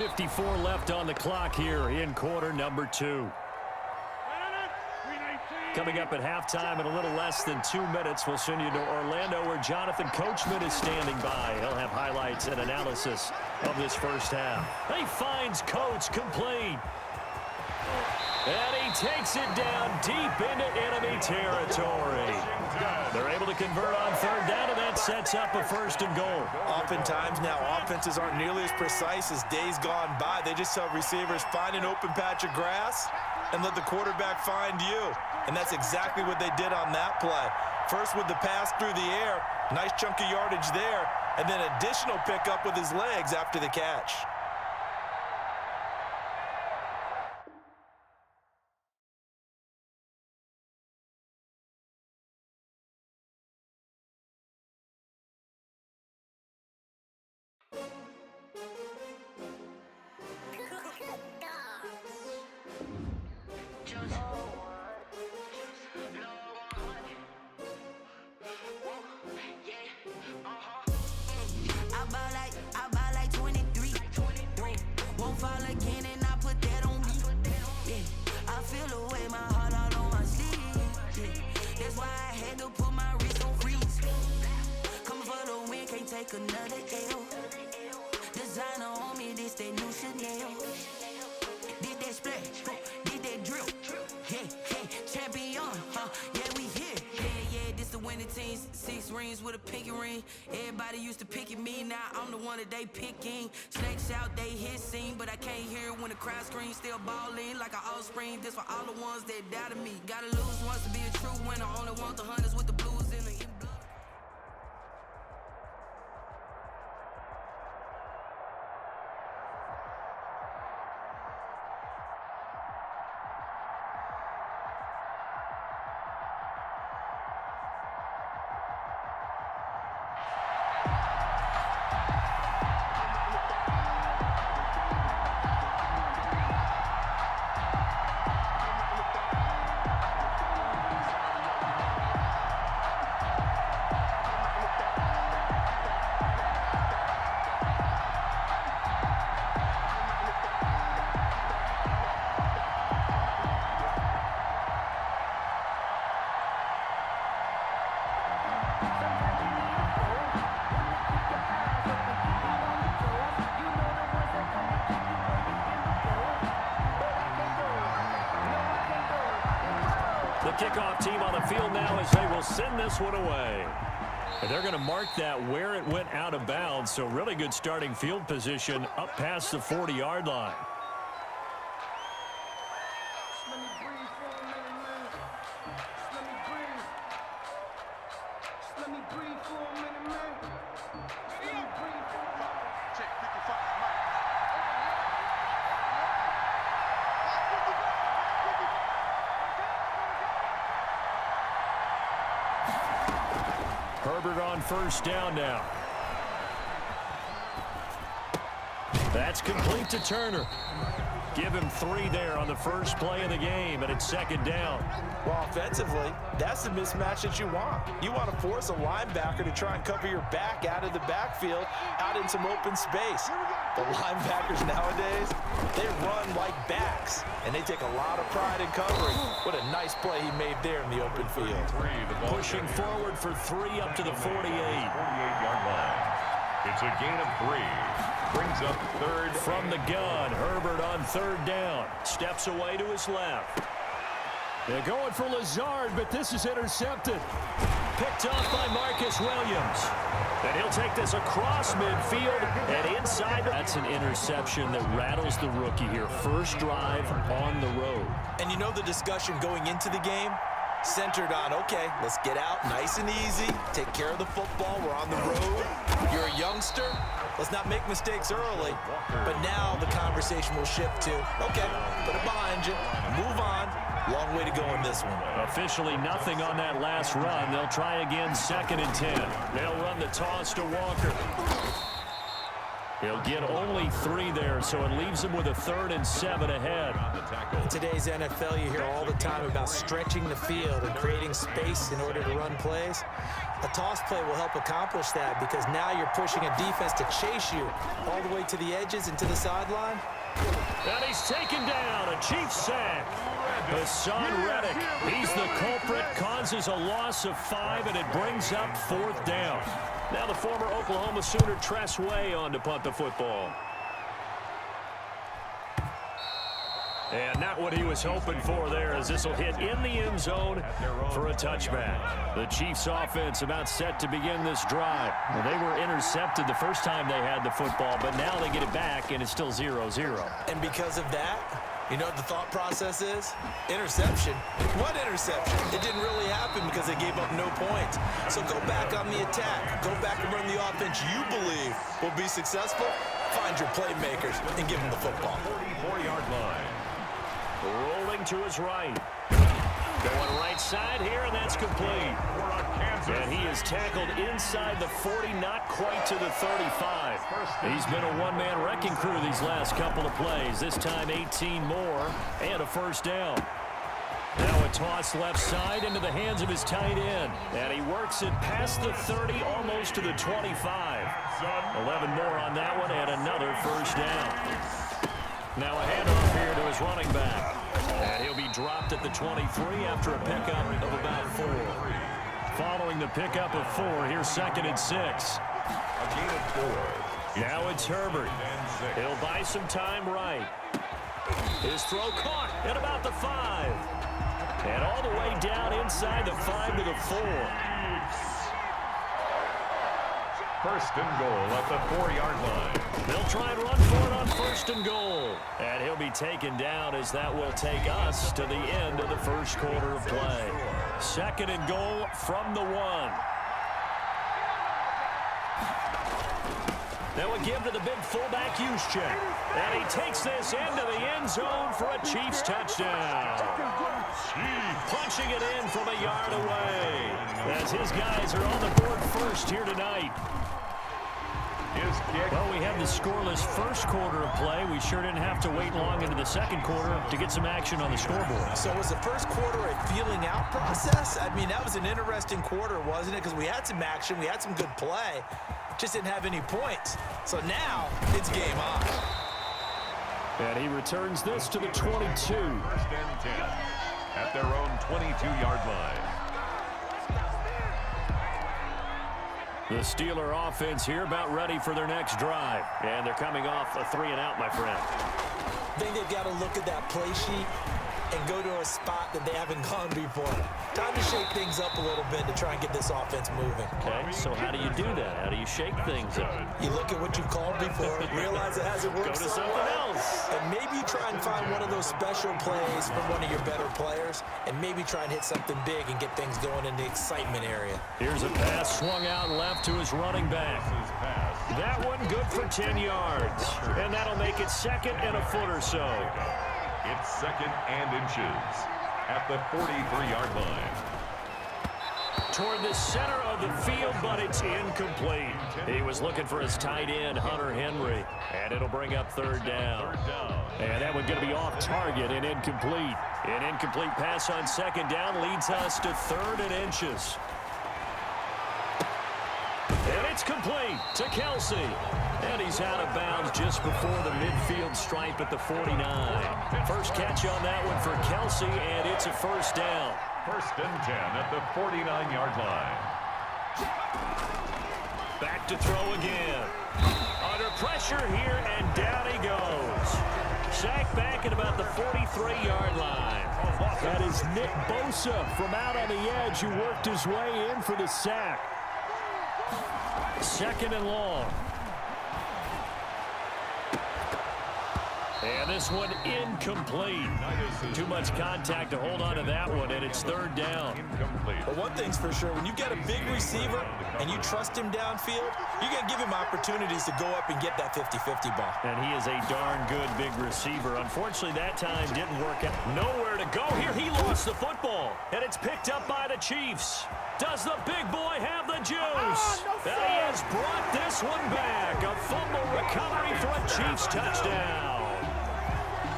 54 left on the clock here in quarter number 2. Coming up at halftime in a little less than 2 minutes, we'll send you to Orlando where Jonathan Coachman is standing by. He'll have highlights and analysis of this first half. He finds Coach complete. And he takes it down deep into enemy territory. They're able to convert on third down, and that sets up a 1st and goal. Oftentimes now, offenses aren't nearly as precise as days gone by. They just tell receivers, find an open patch of grass and let the quarterback find you. And that's exactly what they did on that play. First with the pass through the air, nice chunk of yardage there, and then additional pickup with his legs after the catch. Another L. Designer on me, this that new Chanel. Did that splash, did that drill. Yeah, champion, yeah, we here. Yeah, this the winning team. 6 rings with a pinky ring. Everybody used to pick at me, now I'm the one that they picking. Snakes out, they hissing, but I can't hear when the crowd screams. Still balling like an offspring. This for all the ones that doubted me. Gotta lose once to be a true winner. Only want the hunters with the blues in the blood. The kickoff team on the field now as they will send this one away. And they're going to mark that where it went out of bounds, so really good starting field position up past the 40-yard line. Herbert on first down now. That's complete to Turner. Give him 3 there on the first play of the game, and it's 2nd down. Well, offensively, that's the mismatch that you want. You want to force a linebacker to try and cover your back out of the backfield, out in some open space. The linebackers nowadays, they run like backs, and they take a lot of pride in covering. What a nice play he made there in the open field. Pushing forward for 3 up to the 48-yard line. It's a gain of 3. Brings up 3rd. From the gun, Herbert on 3rd down. Steps away to his left. They're going for Lazard, but this is intercepted. Picked off by Marcus Williams. And he'll take this across midfield and inside. That's an interception that rattles the rookie here. First drive on the road. And you know the discussion going into the game? Centered on, okay, let's get out nice and easy, take care of the football, we're on the road. You're a youngster, let's not make mistakes early. But now the conversation will shift to, okay, put it behind you, move on. Long way to go in this one. Officially nothing on that last run. They'll try again 2nd and 10. They'll run the toss to Walker. He'll get only 3 there, so it leaves him with a 3rd and 7 ahead. In today's NFL, you hear all the time about stretching the field and creating space in order to run plays. A toss play will help accomplish that because now you're pushing a defense to chase you all the way to the edges and to the sideline. And he's taken down. A Chiefs sack. Hassan Reddick, he's the culprit, causes a loss of 5, and it brings up 4th down. Now the former Oklahoma Sooner Tress Way on to punt the football. And not what he was hoping for there, as this will hit in the end zone for a touchback. The Chiefs offense about set to begin this drive. Well, they were intercepted the first time they had the football, but now they get it back, and it's still 0-0. And because of that, you know what the thought process is? Interception. What interception? It didn't really happen because they gave up no points. So go back on the attack. Go back and run the offense you believe will be successful. Find your playmakers and give them the football. 44-yard line. Rolling to his right. Going right side here, and that's complete. And he is tackled inside the 40, not quite to the 35. He's been a one-man wrecking crew these last couple of plays. This time 18 more and a first down. Now a toss left side into the hands of his tight end. And he works it past the 30, almost to the 25. 11 more on that one and another first down. Now a handoff here to his running back. And he'll be dropped at the 23 after a pickup of about 4. Following the pickup of 4, here's 2nd and 6. A gain of 4. Now it's Herbert. He'll buy some time right. His throw caught at about the 5. And all the way down inside the 5 to the 4. First and goal at the 4-yard line. They'll try and run for it on 1st and goal. And he'll be taken down as that will take us to the end of the first quarter of play. 2nd and goal from the 1. Now a give to the big fullback Juszczyk. And he takes this into the end zone for a Chiefs touchdown. Punching it in from a yard away. As his guys are on the board first here tonight. Well, we had the scoreless first quarter of play. We sure didn't have to wait long into the second quarter to get some action on the scoreboard. So was the first quarter a feeling out process? I mean, that was an interesting quarter, wasn't it? Because we had some action, we had some good play, just didn't have any points. So now it's game on. And he returns this to the 22. 1st and 10 at their own 22-yard line. The Steeler offense here about ready for their next drive. And they're coming off a 3-and-out, my friend. I think they've got to look at that play sheet and go to a spot that they haven't gone before. Time to shake things up a little bit to try and get this offense moving. Okay, so how do you do that? How do you shake things up? You look at what you've called before, realize it hasn't worked Go to so something well, else. and maybe try and find one of those special plays from one of your better players, and maybe try and hit something big and get things going in the excitement area. Here's a pass swung out left to his running back. That one good for 10 yards. And that'll make it 2nd and a foot or so. It's 2nd and inches at the 43-yard line. Toward the center of the field, but it's incomplete. He was looking for his tight end, Hunter Henry, and it'll bring up 3rd down. And that one's going to be off target and incomplete. An incomplete pass on 2nd down leads us to 3rd and inches. And it's complete to Kelsey. And he's out of bounds just before the midfield stripe at the 49. First catch on that one for Kelsey, and it's a 1st down. 1st and 10 at the 49-yard line. Back to throw again. Under pressure here, and down he goes. Sacked back at about the 43-yard line. That is Nick Bosa from out on the edge who worked his way in for the sack. 2nd and long. And this one incomplete. Too much contact to hold on to that one, and it's 3rd down. But one thing's for sure, when you get a big receiver and you trust him downfield, you got to give him opportunities to go up and get that 50-50 ball. And he is a darn good big receiver. Unfortunately, that time didn't work out. Nowhere to go here. He lost the football, and it's picked up by the Chiefs. Does the big boy have the juice? And he has brought this one back. A fumble recovery for a Chiefs touchdown.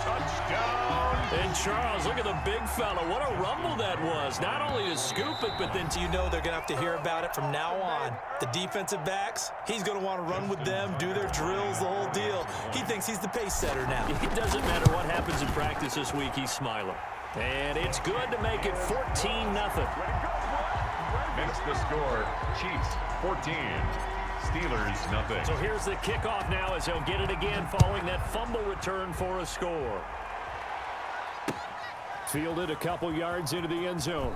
Touchdown, And Charles, look at the big fella. What a rumble that was. Not only to scoop it, but then You know they're going to have to hear about it from now on. The defensive backs, he's going to want to run with them, do their drills, the whole deal. He thinks he's the pace setter now. It doesn't matter what happens in practice this week, he's smiling. And it's good to make it 14-0. Makes the score Chiefs 14, Steelers nothing. So here's the kickoff now as he'll get it again following that fumble return for a score. Fielded a couple yards into the end zone.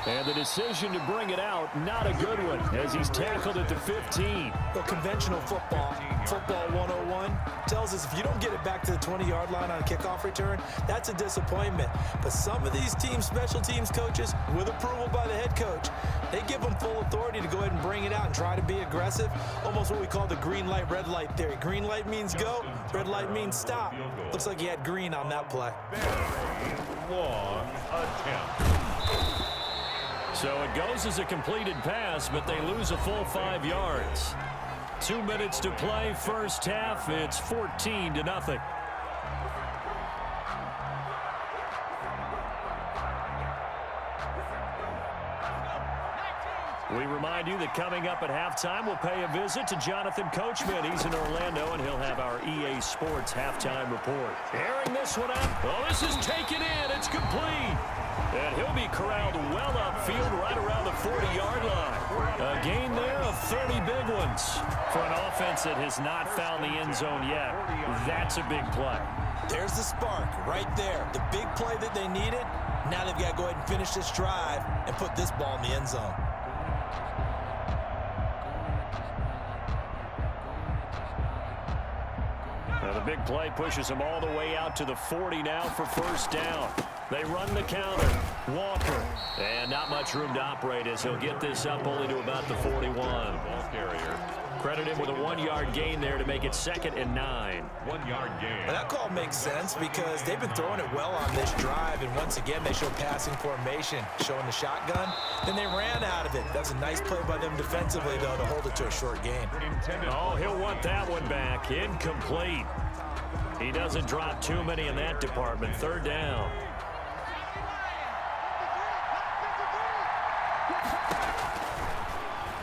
And the decision to bring it out, not a good one, as he's tackled at the 15. Well, conventional football 101, tells us if you don't get it back to the 20-yard line on a kickoff return, that's a disappointment. But some of these special teams coaches, with approval by the head coach, they give them full authority to go ahead and bring it out and try to be aggressive, almost what we call the green light, red light theory. Green light means go, red light means stop. Looks like he had green on that play. Very long attempt. So it goes as a completed pass, but they lose a full 5 yards. 2 minutes to play, first half. It's 14-0. We remind you that coming up at halftime, we'll pay a visit to Jonathan Coachman. He's in Orlando, and he'll have our EA Sports halftime report. Airing this one out. Oh, this is taken in. It's complete. And he'll be corralled well upfield right around the 40-yard line. A gain there of 30 big ones. For an offense that has not found the end zone yet, that's a big play. There's the spark right there. The big play that they needed. Now they've got to go ahead and finish this drive and put this ball in the end zone. Now the big play pushes them all the way out to the 40 now for first down. They run the counter. Walker. And not much room to operate as he'll get this up only to about the 41. Ball carrier. Credit him with a 1-yard gain there to make it 2nd and 9. 1-yard gain. Well, that call makes sense because they've been throwing it well on this drive, and once again they show passing formation, showing the shotgun. Then they ran out of it. That was a nice play by them defensively, though, to hold it to a short gain. Oh, he'll want that one back. Incomplete. He doesn't drop too many in that department. 3rd down.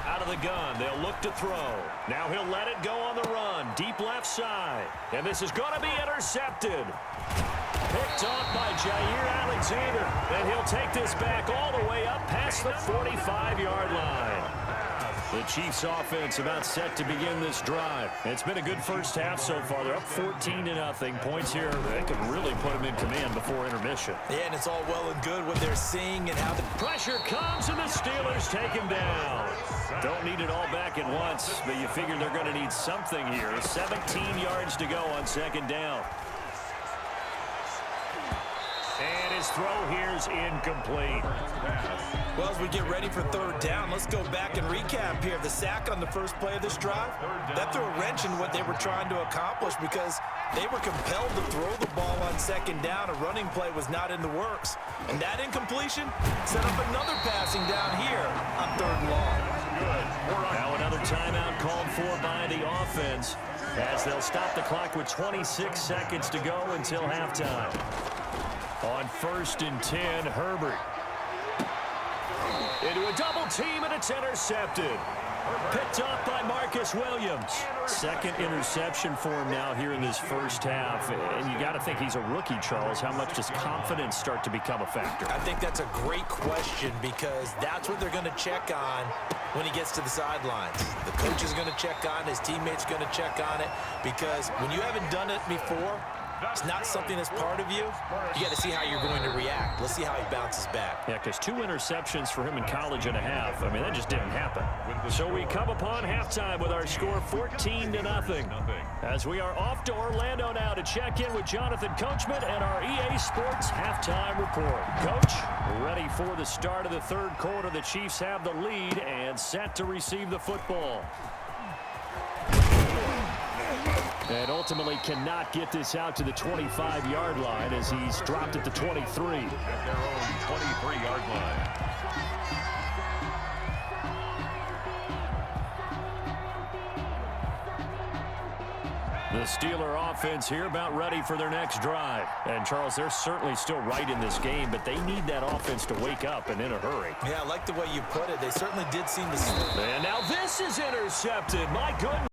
Out of the gun, they'll look to throw. Now he'll let it go on the run. Deep left side. And this is going to be intercepted. Picked off by Jair Alexander. And he'll take this back all the way up past the 45-yard line. The Chiefs offense about set to begin this drive. It's been a good first half so far. They're up 14-0. Points here, they could really put them in command before intermission. Yeah, and it's all well and good what they're seeing and how the Pressure comes, and the Steelers take him down. Don't need it all back at once, but you figure they're going to need something here. 17 yards to go on 2nd down. And his throw here's incomplete. Well, as we get ready for 3rd down, let's go back and recap here. The sack on the first play of this drive, that threw a wrench in what they were trying to accomplish because they were compelled to throw the ball on 2nd down. A running play was not in the works. And that incompletion set up another passing down here on 3rd and long. Now another timeout called for by the offense as they'll stop the clock with 26 seconds to go until halftime. On 1st and 10, Herbert. Into a double team, and it's intercepted. Picked off by Marcus Williams. 2nd interception for him now here in this first half. And you got to think he's a rookie, Charles. How much does confidence start to become a factor? I think that's a great question because that's what they're going to check on when he gets to the sidelines. The coach is going to check on, his teammates going to check on it because when you haven't done it before, it's not something that's part of you. You got to see how you're going to react. Let's see how he bounces back. Yeah, because 2 interceptions for him in college and a half. I mean, that just didn't happen. So we come upon halftime with our score 14-0. As we are off to Orlando now to check in with Jonathan Coachman and our EA Sports halftime report. Coach, ready for the start of the 3rd quarter. The Chiefs have the lead and set to receive the football. And ultimately cannot get this out to the 25-yard line as he's dropped at the 23. At their own 23-yard line. The Steeler offense here about ready for their next drive. And, Charles, they're certainly still right in this game, but they need that offense to wake up and in a hurry. Yeah, I like the way you put it. They certainly did seem to slip. And now this is intercepted. My goodness.